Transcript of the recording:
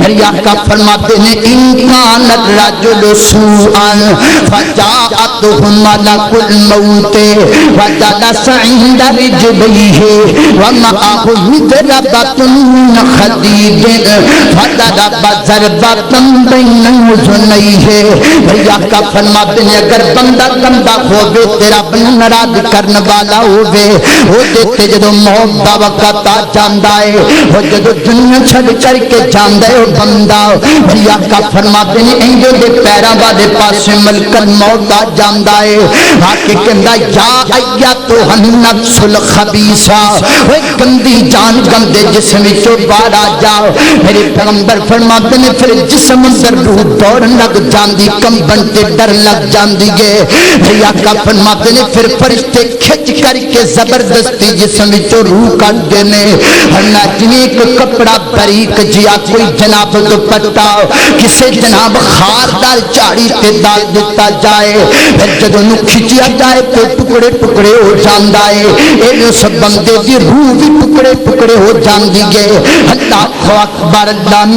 میری آقا فرماتے ہیں انکان الرجل سوءا فجاءته ملک الموت وجلس عند رجليه ومعه مضربة من حديد فضرب ضربة بين اذنيه میری آقا فرماتے ہیں اگر بندہ گندا ہووے تیرا بن ناراض کرنے والا ہووے وہ دیتے جدو موت دا وقت آ جاندا ہے وہ جدو دنیا چھڈ کر کے جاندا ہے وہ بندہ میری آقا فرماتے ہیں انجو دے پیراں والے پاسے ملک الموت آ جاندا ہے آ کے کہندا یا ایتھا النفس الخبیثہ وہ گندی جان گندے جسم وچوں باہر آ جاؤ میرے پیغمبر فرماتے ہیں پھر جسم اندر روح دوڑن لگ جاندی کمبن تے ڈر لگ جاندی ہے میری آقا فرماتے ہیں پھر فرشتے کھچ کر کے زبردستی جسم وچوں روح کڈ دینے ہرنا جویں ایک کپڑا باریک جیا کوئی جناب دوپٹا کسے جناب خاردار چاڑی تے ڈال دیتا جائے پھر جدوں نوں کھچیا جائے تو ٹکڑے ٹکڑے ہو جاندا ہے اس بندے دی روح بھی ٹکڑے ٹکڑے ہو جاندی ہے اللہ اکبر اللہ میں